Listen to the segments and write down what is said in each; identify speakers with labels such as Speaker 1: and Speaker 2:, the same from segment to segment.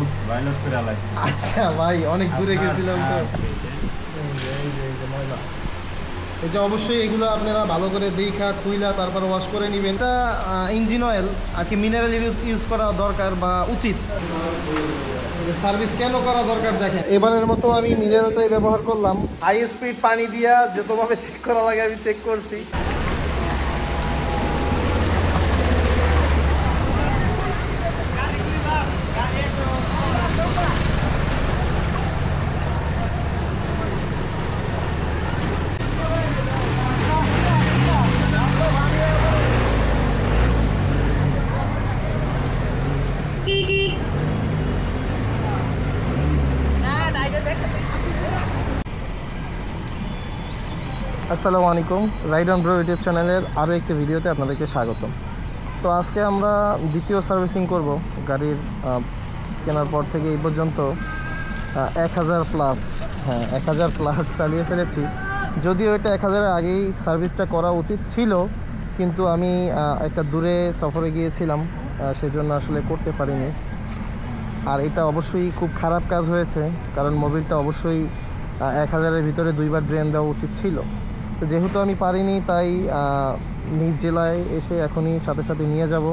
Speaker 1: Rules violet করে আলাইছি।
Speaker 2: আচ্ছা ভাই, অনেক দূরে গেছিলাম তো। ময়লা এই যে, অবশ্যই এগুলো আপনারা ভালো করে দেখা খুইলা তারপর ওয়াশ করে নেবেন। এটা ইঞ্জিন অয়েল আর কি মিনারেল ইউজ করা দরকার বা উচিত। সার্ভিস কেন করা দরকার দেখেন, এবারের মতো আমি মিনারেলটাই ব্যবহার করলাম। হাই স্পিড পানি দিয়া যতভাবে চেক করা লাগে আমি চেক করছি। আসসালামু আলাইকুম, রাইড অন ব্রো ইউটিউব চ্যানেলের আরও একটি ভিডিওতে আপনাদেরকে স্বাগতম। তো আজকে আমরা দ্বিতীয় সার্ভিসিং করব গাড়ির। কেনার পর থেকে এই পর্যন্ত 1000 প্লাস, 1000 প্লাস চালিয়ে ফেলেছি। যদিও এটা 1000-এর আগেই সার্ভিসটা করা উচিত ছিল, কিন্তু আমি একটা দূরে সফরে গিয়েছিলাম, সেজন্য আসলে করতে পারিনি। আর এটা অবশ্যই খুব খারাপ কাজ হয়েছে, কারণ মোবিলটা অবশ্যই 1000-এর ভিতরে 2বার ড্রেন দেওয়া উচিত ছিল। তো যেহেতু আমি পারিনি, তাই নিজ জেলায় এসে এখনই সাথে সাথে নিয়ে যাব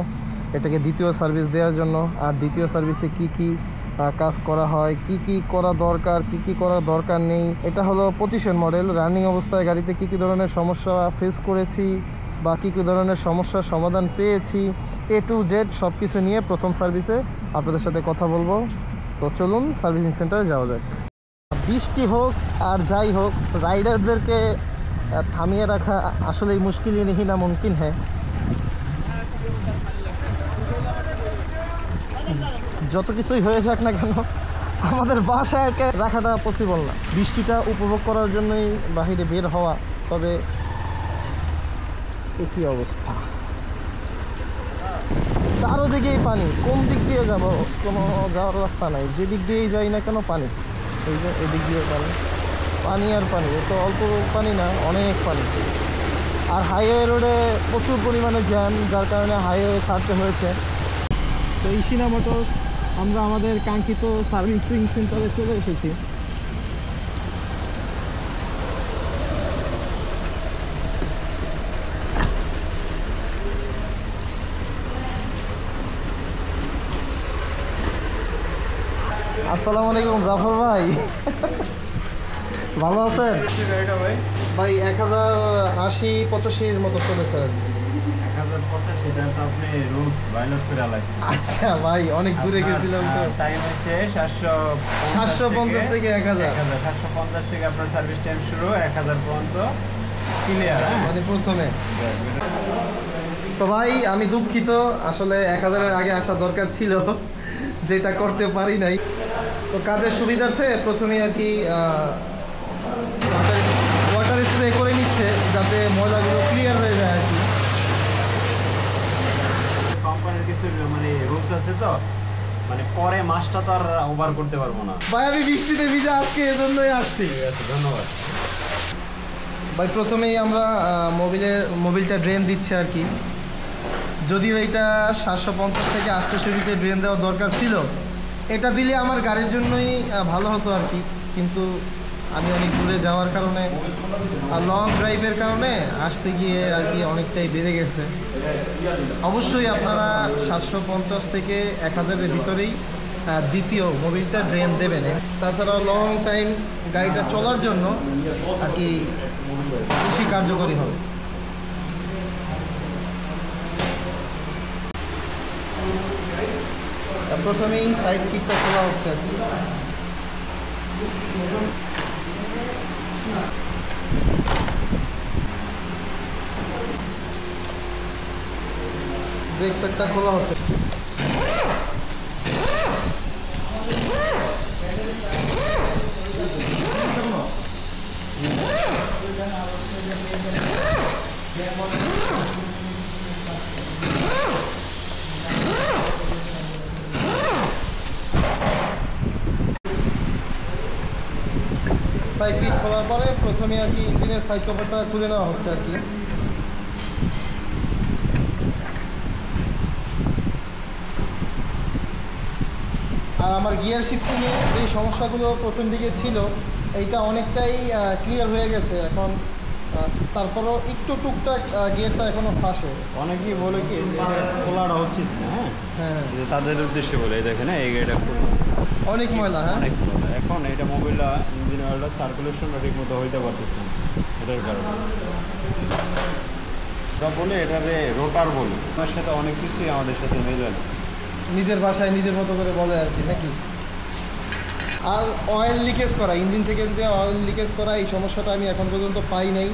Speaker 2: এটাকে দ্বিতীয় সার্ভিস দেওয়ার জন্য। আর দ্বিতীয় সার্ভিসে কি কি কাজ করা হয়, কি কি করা দরকার, কি কি করা দরকার নেই। এটা হলো 25-এর মডেল। রানিং অবস্থায় গাড়িতে কি কি ধরনের সমস্যা ফেস করেছি বা কী কী ধরনের সমস্যার সমাধান পেয়েছি, A to Z সব কিছু নিয়ে প্রথম সার্ভিসে আপনাদের সাথে কথা বলবো। তো চলুন সার্ভিসিং সেন্টারে যাওয়া যাক। বৃষ্টি হোক আর যাই হোক, রাইডারদেরকে থামিয়ে রাখা আসলেই মুশকিল नहीं ना मुमकिन है। যত কিছুই হয়ে যাক না কেন, আমাদের বাসায় রাখাটা পসিবল না। বৃষ্টিটা উপভোগ করার জন্যই বাহিরে বের হওয়া। তবে একই অবস্থা, চারোদিকেই পানি। কোন দিক দিয়ে যাব, কোনো যাওয়ার রাস্তা নাই। যেদিক দিয়েই যাই না কেন পানি। এই যে এদিক দিয়ে পানি, পানি আর পানি। এ তো অল্প পানি না, অনেক পানি। আর হাইওয়ে রোডে প্রচুর পরিমাণে জ্যাম, যার কারণে হাইওয়ে ছাড়তে হয়েছে। তো ইশিনা মোটরস, আমরা আমাদের কাঙ্ক্ষিত সার্ভিসিং সেন্টারে চলে এসেছি। আসসালামু আলাইকুম জাফর ভাই, ভালো আছেন? ভাই 1080-85 মতো চলেছে।
Speaker 1: 1085 তো আপনি রুলস ভায়োলেট করে আলাইছি।
Speaker 2: আচ্ছা ভাই, অনেক দূরে গেছিলাম তো।
Speaker 1: টাইম হচ্ছে
Speaker 2: 750 থেকে 1000।
Speaker 1: 750 থেকে আপনার সার্ভিস টাইম শুরু, 1000 পর্যন্ত ক্লিয়ার।
Speaker 2: মানে প্রথমে তো ভাই আমি দুঃখিত, আসলে 1000-এর আগে আসা দরকার ছিল, যেটা করতে পারি নাই। তো কাজের সুবিধার্থে প্রথমে আর কি ওয়াটার স্প্রে করে নিচ্ছে, যাতে ময়লাগুলো ক্লিয়ার হয়ে যায় আর কি।
Speaker 1: কোম্পানির কিছু মানে রুলস আছে, তো মানে পরে মাসটা তো আর ওভার করতে পারবো না।
Speaker 2: ভাই আমি বৃষ্টিতে ভিজা আজকে, এজন্যই আসছি।
Speaker 1: ঠিক আছে, ধন্যবাদ
Speaker 2: ভাই। প্রথমেই আমরা মোবিলটা ড্রেন দিচ্ছে আর কি। যদিও এটা 750 থেকে 800 ড্রেন দেওয়া দরকার ছিল, এটা দিলে আমার গাড়ির জন্যই ভালো হতো আর কি। কিন্তু আমি অনেক দূরে যাওয়ার কারণে আর লং ড্রাইভের কারণে আসতে গিয়ে আর কি অনেকটাই বেড়ে গেছে। অবশ্যই আপনারা 750 থেকে 1000-এর ভিতরেই দ্বিতীয় মোবিলটা ড্রেন দেবেন। তাছাড়াও লং টাইম গাড়িটা চলার জন্য আর কি বেশি কার্যকরী হবে। প্রথমেই সাইড কিটটা খোলা হচ্ছে আর কি। ব্রেক প্যাডটা খোলা হচ্ছে। সাইড কিট খোলার পরে প্রথমে আর কি ইঞ্জিনের সাইড কভারটা খুলে নেওয়া হচ্ছে আর কি। আর আমার গিয়ার শিফটিংয়ে যে সমস্যাগুলো প্রথম দিকে ছিল এইটা অনেকটাই ক্লিয়ার হয়ে গেছে এখন। তারপরও একটু টুকটাক গিয়ারটা এখনও ফাঁসে।
Speaker 1: অনেকেই বলে কি যে খোলাটা উচিত না, হ্যাঁ
Speaker 2: হ্যাঁ
Speaker 1: যে তাদের উদ্দেশ্যে বলে এই দেখেন এই গাড়িটা
Speaker 2: অনেক ময়লা। হ্যাঁ
Speaker 1: অনেক ময়লা। এখন এটা মোবিলটা ইঞ্জিন অয়েলটা সার্কুলেশনটা ঠিক মতো হইতে পারতেছে না এটার কারণে। তা বলে এটারে রোটার বলে, তার সাথে অনেক কিছুই আমাদের সাথে মেলে না।
Speaker 2: নিজের ভাষায় নিজের মতো করে বলে আর কি, নাকি? আর অয়েল লিকেজ করা, ইঞ্জিন থেকে যে অয়েল লিকেজ করা, এই সমস্যাটা আমি এখন পর্যন্ত পাই নাই।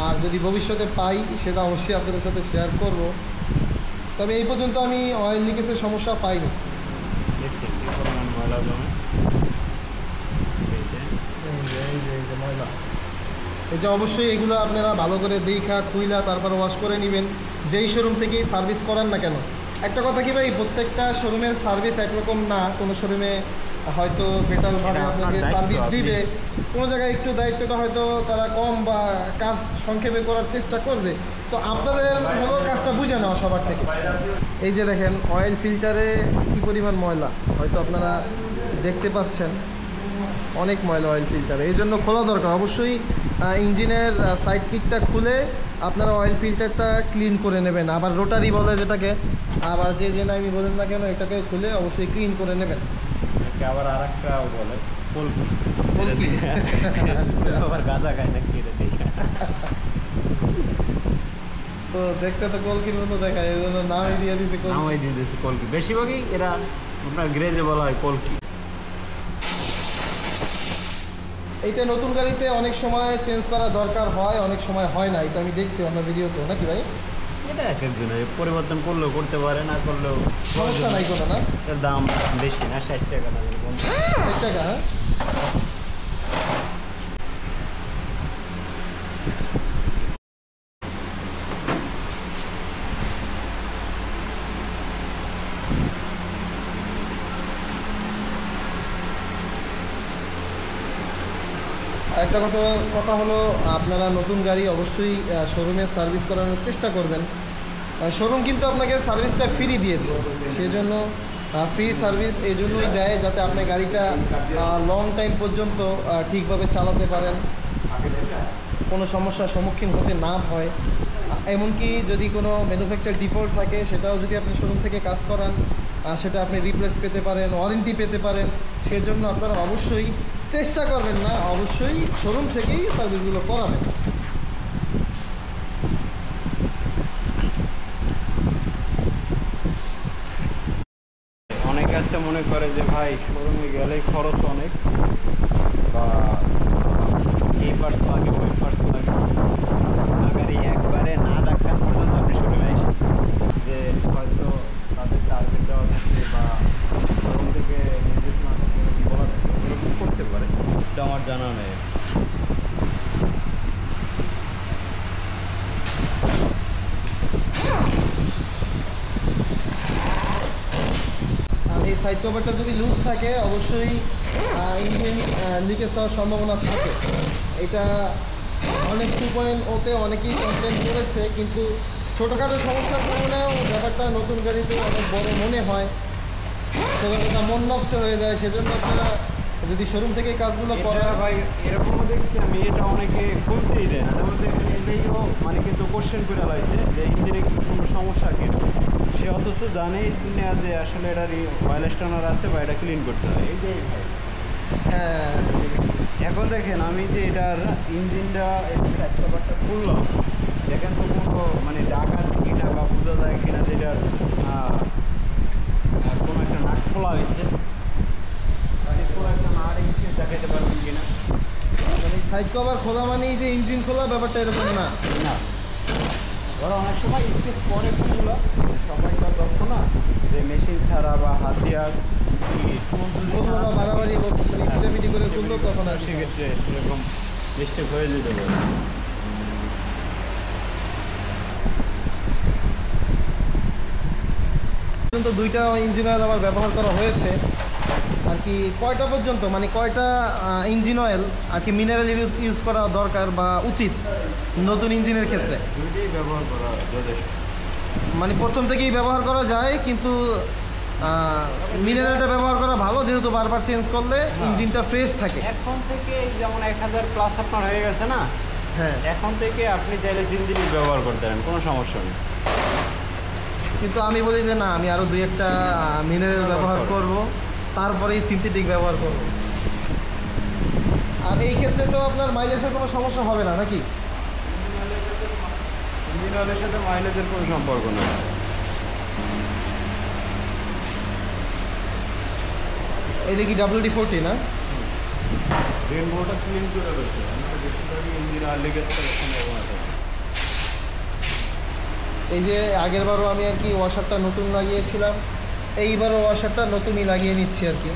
Speaker 2: আর যদি ভবিষ্যতে পাই সেটা অবশ্যই আপনাদের সাথে শেয়ার করব। তবে এই পর্যন্ত আমি অয়েল লিকেজের সমস্যা পাইনি।
Speaker 1: দেখছেন কি পরিমাণ ময়লা জমে,
Speaker 2: এই যে ময়লা, এই যে অবশ্যই এগুলো আপনারা ভালো করে দেখা খুইলা তারপর ওয়াশ করে নেবেন, যেই শোরুম থেকেই সার্ভিস করান না কেন। একটা কথা কি ভাই, প্রত্যেকটা শোরুমের সার্ভিস একরকম না। কোনো শোরুমে হয়তো বেটারভাবে আপনাকে সার্ভিস দিবে, কোনো জায়গায় একটু দায়িত্বটা হয়তো তারা কম বা কাজ সংক্ষেপে করার চেষ্টা করবে। তো আপনাদের হলো কাজটা বুঝে নেওয়া সবার থেকে। এই যে দেখেন অয়েল ফিল্টারে কী পরিমাণ ময়লা, হয়তো আপনারা দেখতে পাচ্ছেন অনেক ময়লা অয়েল ফিল্টারে। এই জন্য খোলা দরকার অবশ্যই। ইঞ্জিনের সাইড কিটটা খুলে আপনারা অয়েল ফিল্টারটা ক্লিন করে নেবেন। আবার রোটারি বলে যেটাকে, আবার যে নামি বলেন না কেন, এটাকে খুলে অবশ্যই ক্লিন করে নেবেন।
Speaker 1: আবার আর একটাও বলে কলকি,
Speaker 2: কলকি।
Speaker 1: আবার গাঁজা খায় নাকি এটা দেখে।
Speaker 2: তো দেখতে তো কলকির মতো দেখায়, এই জন্য নামই দিয়ে দিয়েছে কলকি।
Speaker 1: নামই দিয়ে দিয়েছে কলকি। বেশিরভাগই এরা আপনার গ্রেজে বলা হয় কলকি।
Speaker 2: এইটা নতুন গাড়িতে অনেক সময় চেঞ্জ করা দরকার হয়, অনেক সময় হয় না। এটা আমি দেখছি অন্য ভিডিওতেও, নাকি ভাই?
Speaker 1: এটা এক একজনের পরিবর্তন করলেও করতে পারে, না করলেও
Speaker 2: সমস্যা নাই কোনো, না?
Speaker 1: এর দাম বেশি না, 60 টাকা না
Speaker 2: 60 টাকা। হ্যাঁ, একটা কথা হলো, আপনারা নতুন গাড়ি অবশ্যই শোরুমে সার্ভিস করানোর চেষ্টা করবেন। শোরুম কিন্তু আপনাকে সার্ভিসটা ফ্রি দিয়েছে, সেই জন্য ফ্রি সার্ভিস এই জন্যই দেয় যাতে আপনি গাড়িটা লং টাইম পর্যন্ত ঠিকভাবে চালাতে পারেন, কোনো সমস্যার সম্মুখীন হতে না হয়। এমনকি যদি কোনো ম্যানুফ্যাকচার ডিফল্ট থাকে সেটাও যদি আপনি শোরুম থেকে কাজ করান, সেটা আপনি রিপ্লেস পেতে পারেন, ওয়ারেন্টি পেতে পারেন। সেজন্য আপনারা অবশ্যই চেষ্টা করবেন না, অবশ্যই শোরুম থেকেই সার্ভিসগুলো করাবেন।
Speaker 1: অনেকে আছে মনে করে যে ভাই শোরুমে গেলেই খরচ অনেক, বা এই পার্টস লাগে ওই পার্টস লাগে, গাড়ি একবারে না দেখান পর্যন্ত আপনি শোরুমে আসেন, যে হয়তো তাদের সার্ভিস দেওয়া থাকবে বা শোরুম থেকে নির্দেশনা বলা থাকবে, এরকম করতে পারে, এটা আমার জানা নেই।
Speaker 2: আর এই সাইড কভারটা যদি লুজ থাকে অবশ্যই ইঞ্জিন লিকেজ হওয়ার সম্ভাবনা থাকে। এটা অনেক 2.0-তে অনেকেই কমপ্লেন করেছে, কিন্তু ছোটোখাটো সমস্যার কারণেও ব্যাপারটা নতুন গাড়িতে অনেক বড় মনে হয়, সেটা মন নষ্ট হয়ে যায়। সেজন্য আপনারা যদি শোরুম থেকে কাজগুলো করেন,
Speaker 1: ভাই এরকমও দেখছি আমি, এটা অনেকে খুলতেই দেয় না। যেমন দেখেন এটাইও মানে কিন্তু কোশ্চেন করে লাগছে যে ইঞ্জিনে কোনো সমস্যা কিনা, সে অথচ জানেই না যে আসলে এটার অয়েল স্টার্নার আছে বা এটা ক্লিন করতে হয়। এইটাই ভাই।
Speaker 2: হ্যাঁ,
Speaker 1: এখন দেখেন আমি যে এটার ইঞ্জিনটা একবারটা খুললাম, দেখেন তো কোনো মানে দাগ আছে কিনা বা বোঝা যায় কিনা যে এটার কোনো একটা নাট খোলা হয়েছে, কোনো একটা নাট দেখাতে পারবেন কিনা।
Speaker 2: মানে সাইড কভার খোলা মানেই যে ইঞ্জিন খোলা, ব্যাপারটা এরকম না।
Speaker 1: না, ওরা অনেক সময় স্কেচ করে কোনগুলো, সবাই তো দক্ষ না যে মেশিন ছাড়া বা হাতিয়ার
Speaker 2: বাড়াবাড়ি পিটাপিটি করে তুললো তখন আর কি।
Speaker 1: সেক্ষেত্রে এরকম মিস্টেক হয়ে যেতে পারে।
Speaker 2: পর্যন্ত দুইটা ইঞ্জিন অয়েল আবার ব্যবহার করা হয়েছে আর কি। কয়টা পর্যন্ত মানে কয়টা ইঞ্জিন অয়েল আর কি মিনারেল ইউজ করা দরকার বা উচিত নতুন ইঞ্জিনের ক্ষেত্রে?
Speaker 1: দুইটাই ব্যবহার করা যথেষ্ট।
Speaker 2: মানে প্রথম থেকেই ব্যবহার করা যায়, কিন্তু মিনারেলটা ব্যবহার করা ভালো, যেহেতু বারবার চেঞ্জ করলে ইঞ্জিনটা ফ্রেশ থাকে।
Speaker 1: এখন থেকে যেমন 1000 প্লাস আপনার হয়ে গেছে না,
Speaker 2: হ্যাঁ,
Speaker 1: এখন থেকে আপনি চাইলে সিনথেটিক ব্যবহার করতে পারেন, কোনো সমস্যা নেই।
Speaker 2: কিন্তু আমি বলি যে না, আমি আরও 2-1টা মিনারেল ব্যবহার করব, তারপরেই সিনথেটিক ব্যবহার করব। আর এই ক্ষেত্রে তো আপনার মাইলেজের কোনো সমস্যা হবে না নাকি?
Speaker 1: ইঞ্জিন অয়েলের সাথে মাইলেজের কোনো সম্পর্ক নেই।
Speaker 2: এটা কি WD-40 না?
Speaker 1: রেনবোটা ক্লিন করে রয়েছে, বেশিরভাগই ইঞ্জিন অয়েল লিকেজ করার সম্ভাবনা থাকে।
Speaker 2: এই যে আগের বারও আমি আর কি ওয়াশারটা নতুন লাগিয়েছিলাম, এইবারও ওয়াশারটা নতুনই লাগিয়ে নিচ্ছি আর কি।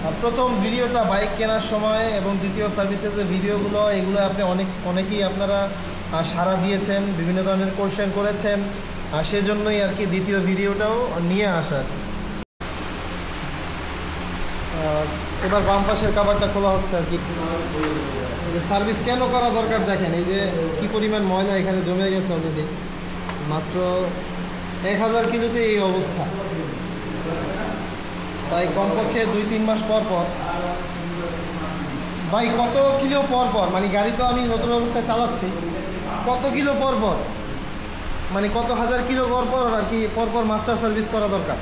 Speaker 2: আর প্রথম ভিডিওটা বাইক কেনার সময় এবং দ্বিতীয় সার্ভিসের যে ভিডিওগুলো, এগুলো আপনি অনেকেই আপনারা সাড়া দিয়েছেন, বিভিন্ন ধরনের কোশ্চেন করেছেন, আর সেজন্যই আর কি দ্বিতীয় ভিডিওটাও নিয়ে আসার। এবার বাম পাশের কাভারটা খোলা হচ্ছে আর কি। সার্ভিস কেন করা দরকার দেখেন, এই যে কি পরিমাণ ময়লা এখানে জমে গেছে অলরেডি। মাত্র 1000 কিলোতে এই অবস্থা, তাই কমপক্ষে 2-3 মাস পর পর, ভাই কত কিলো পর পর, মানে গাড়ি তো আমি নতুন অবস্থায় চালাচ্ছি, কত কিলো পর পর, মানে কত হাজার কিলো পর পর আর কি পরপর মাস্টার সার্ভিস করা দরকার।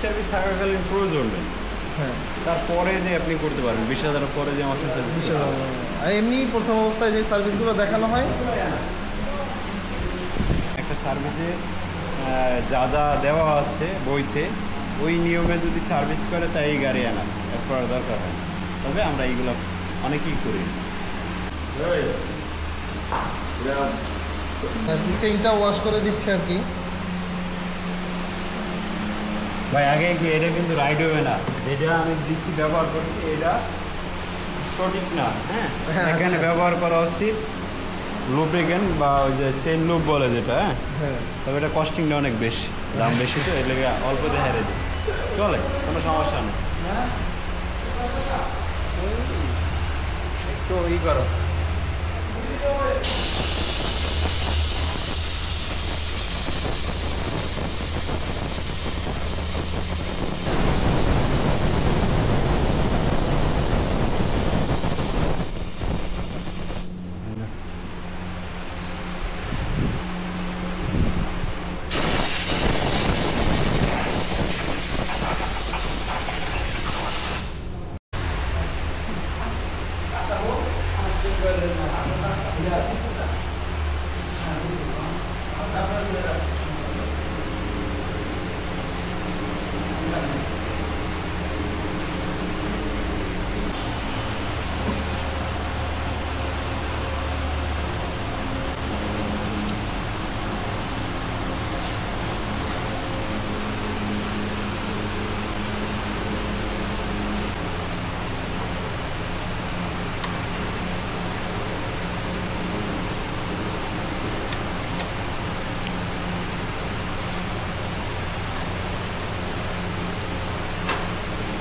Speaker 1: সার্ভিস থাকাকালীন প্রয়োজন নেই,
Speaker 2: হ্যাঁ,
Speaker 1: তারপরে যে আপনি করতে পারেন 20,000 পরে যে মাস্টার সার্ভিস।
Speaker 2: আর এমনি প্রথম অবস্থায় যে সার্ভিসগুলো দেখানো হয়,
Speaker 1: একটা সার্ভিসে যা যা দেওয়া আছে বইতে, ওই নিয়মে যদি সার্ভিস করে তাই এই গাড়ি আনা করার দরকার হয়। তবে আমরা এইগুলো অনেকেই করি।
Speaker 2: চেইনটা ওয়াশ করে দিচ্ছে আর কি।
Speaker 1: ভাই আগে কি এটা কিন্তু রাইড হবে না, যেটা আমি দিচ্ছি ব্যবহার করছি এটা সঠিক না। হ্যাঁ, এখানে
Speaker 2: আচ্ছা।
Speaker 1: ব্যবহার করা উচিত লুব্রিকেন্ট বা ওই যে চেইন লুপ বলে যেটা।
Speaker 2: হ্যাঁ,
Speaker 1: তবে এটা কস্টিংটা অনেক বেশি, দাম বেশি, তো এর লেগে অল্প দিয়ে হেরে দিই, চলে, কোনো সমস্যা নেই। একটু ই করো।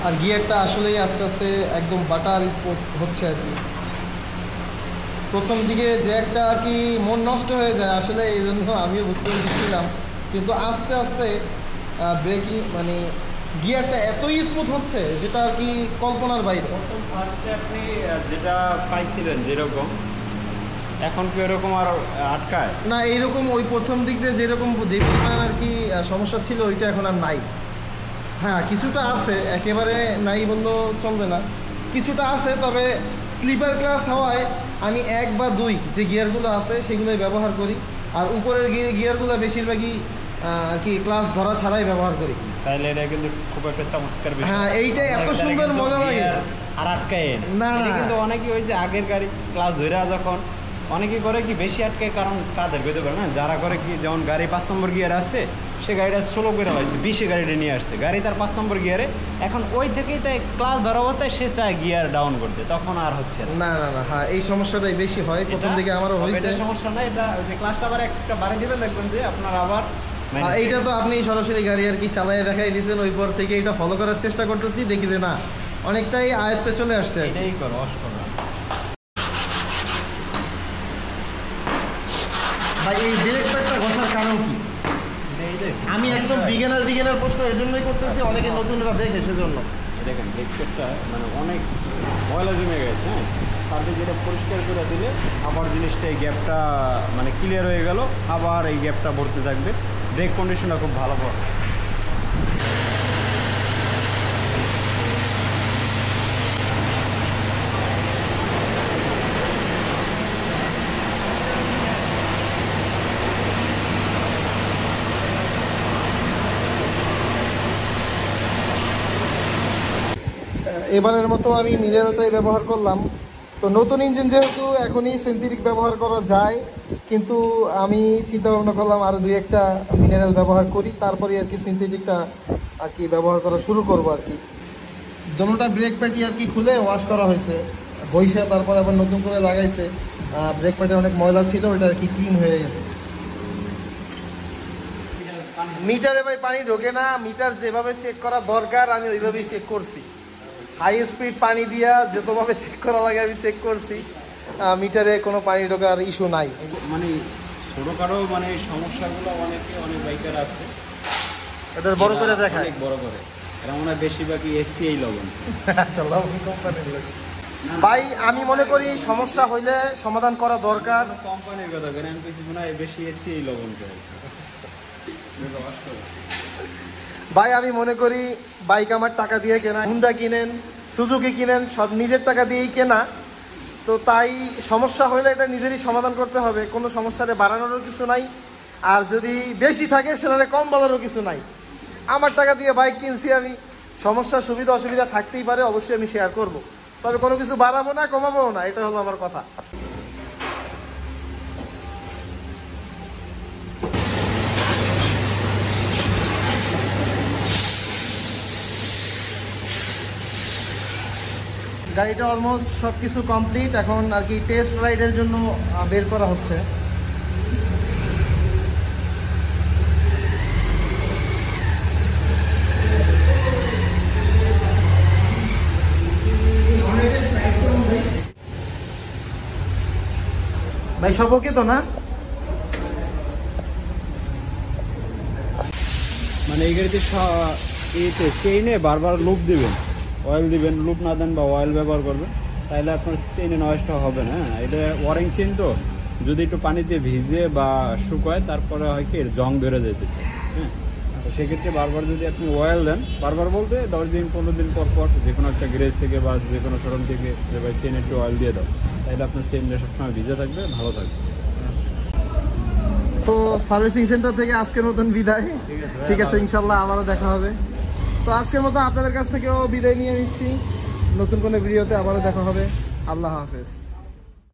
Speaker 2: আর গিয়ারটা আসলেই আস্তে আস্তে একদম বাটার স্পোর্ট হচ্ছে আর কি। প্রথম দিকে যে একটা আর কি মন নষ্ট হয়ে যায় আসলে, এই জন্য আমিও বুঝতে পেরেছিলাম, কিন্তু আস্তে আস্তে ব্রেকিং মানে গিয়ারটা এতই স্মুথ হচ্ছে যেটা আর কি কল্পনার বাইরে।
Speaker 1: প্রথম ফার্স্টে আপনি যেটা পাইছিলেন যেরকম, এখন কি এরকম আর আটকায়
Speaker 2: না? এইরকম ওই প্রথম দিক দিয়ে যেরকম যে পরিমাণ আর কি সমস্যা ছিল, ওইটা এখন আর নাই। হ্যাঁ, কিছুটা আছে, একেবারে নাই বললেও চলবে না, কিছুটা আছে। তবে স্লিপার ক্লাস হওয়ায় আমি 1 বা 2 যে গিয়ারগুলো আছে সেগুলোই ব্যবহার করি, আর উপরের গিয়ারগুলো বেশিরভাগই আর কি ক্লাস ধরা ছাড়াই ব্যবহার করি।
Speaker 1: তাইলে এটা কিন্তু খুব একটা চমৎকার বিষয়।
Speaker 2: হ্যাঁ, এইটা এত সুন্দর মজা লাগে।
Speaker 1: আর আটকায়
Speaker 2: না,
Speaker 1: এটা
Speaker 2: না।
Speaker 1: কিন্তু অনেকেই ওই যে আগের গাড়ি ক্লাস ধরে যখন অনেকে করে কি বেশি আটকায়, কারণ কাদের পেতে পারে না, যারা করে কি যেমন গাড়ি 5 নম্বর গিয়ার আছে, সে গাড়িটা 16 করে হয়েছে, 20-এ গাড়িটা নিয়ে আসছে, গাড়ি তার 5 নম্বর গিয়ারে, এখন ওই থেকেই তাই ক্লাস ধরা অবস্থায় সে চায় গিয়ার ডাউন করতে, তখন আর হচ্ছে
Speaker 2: না, না, না। হ্যাঁ, এই সমস্যাটাই বেশি হয়, প্রথম দিকে আমারও হয়েছে।
Speaker 1: সমস্যা নাই, এটা ওই যে ক্লাসটা আবার একটা বাড়ি দিবেন, দেখবেন যে আপনার আবার
Speaker 2: এইটা তো আপনি সরাসরি গাড়ি আর কি চালায় দেখাই দিয়েছেন, ওই পর থেকে এটা ফলো করার চেষ্টা করতেছি, দেখি যে না অনেকটাই আয়ত্তে চলে আসছে।
Speaker 1: এটাই করো, অস করো।
Speaker 2: ভাই এই ব্রেক প্যাডটা ঘষার কারণ কি? আমি একদম বিগিনার প্রশ্ন এর জন্যই করতেছি, অনেকে নতুনরা দেখে সেজন্য।
Speaker 1: দেখেন ব্রেক প্যাডটা মানে অনেক ময়লা জমে গেছে, হ্যাঁ, তারপরে যেটা পরিষ্কার করে দিলে আবার জিনিসটা এই গ্যাপটা মানে ক্লিয়ার হয়ে গেল, আবার এই গ্যাপটা ভরতে থাকবে। ব্রেক কন্ডিশনটা খুব ভালো পড়ে।
Speaker 2: এবারের মতো আমি মিনারেলটাই ব্যবহার করলাম। তো নতুন ইঞ্জিন যেহেতু এখনই সিনথেটিক ব্যবহার করা যায়, কিন্তু আমি চিন্তা ভাবনা করলাম আরও দুই একটা মিনারেল ব্যবহার করি, তারপরে আর কি সিনথেটিকটা আর কি ব্যবহার করা শুরু করব আর কি। দোনোটা ব্রেক প্যাডই আর কি খুলে ওয়াশ করা হয়েছে, বইসা তারপর আবার নতুন করে লাগাইছে। ব্রেক প্যাডে অনেক ময়লা ছিল, ওইটা আর কি ক্লিন হয়ে গেছে। মিটারে ভাই পানি ঢোকে না, মিটার যেভাবে চেক করা দরকার আমি ওইভাবেই চেক করছি। হাই স্পিড পানি দিয়া যতভাবে চেক করা লাগে আমি চেক করছি, মিটারে কোনো পানি ঢোকার ইস্যু নাই।
Speaker 1: মানে ছোটোখাটো মানে সমস্যাগুলো অনেক বাইকার আছে,
Speaker 2: এটা বড় করে দেখায়,
Speaker 1: অনেক বড় করে। এরা মনে হয় বেশিরভাগই এসিআই লবণ।
Speaker 2: আচ্ছা, লবণ কোম্পানির লোক। ভাই আমি মনে করি সমস্যা হইলে সমাধান করা দরকার।
Speaker 1: কোম্পানির কথা কেন, আমি কিছু মনে হয় বেশি এসিআই লবণ করে।
Speaker 2: ভাই আমি মনে করি বাইক আমার টাকা দিয়ে কেনা, হুন্ডা কিনেন, সুজুকি কিনেন, সব নিজের টাকা দিয়েই কেনা। তো তাই সমস্যা হলে এটা নিজেরই সমাধান করতে হবে, কোনো সমস্যারে বাড়ানোরও কিছু নাই, আর যদি বেশি থাকে সেটারে কম বলারও কিছু নাই। আমার টাকা দিয়ে বাইক কিনছি আমি, সমস্যা সুবিধা অসুবিধা থাকতেই পারে, অবশ্যই আমি শেয়ার করব, তবে কোনো কিছু বাড়াবো না কমাবো না, এটা হলো আমার কথা। গাড়িটা অলমোস্ট সব কিছু কমপ্লিট, এখন আর কি টেস্ট রাইডের জন্য বের করা হচ্ছে। ভাই সব ওকে তো না?
Speaker 1: মানে এই গাড়িতে চেইনে বারবার লুপ দিবেন, অয়েল দিবেন, লুপ না দেন বা অয়েল ব্যবহার করবেন, তাহলে আপনার চেইনে নয়েজটা হবে না। হ্যাঁ, এটা ওয়ারিং চেইন, তো যদি একটু পানিতে ভিজে বা শুকায় তারপরে হয় কি জং বেরো যেতে চায়। হ্যাঁ, তো সেক্ষেত্রে বারবার যদি আপনি অয়েল দেন, বারবার বলতে 10 দিন 15 দিন পর পর যে কোনো একটা গ্যারেজ থেকে বা যে কোনো শোরুম থেকে যে ভাই চেইনে একটু অয়েল দিয়ে দাও, তাহলে আপনার চেইনটা সবসময় ভিজে থাকবে, ভালো থাকবে।
Speaker 2: তো সার্ভিসিং সেন্টার থেকে আজকের মতন বিদায়। ঠিক আছে, ইনশাল্লাহ আবারও দেখা হবে। তো আজকের মতো আপনাদের কাছ থেকেও বিদায় নিয়ে নিচ্ছি, নতুন কোনো ভিডিওতে আবারও দেখা হবে। আল্লাহ হাফেজ।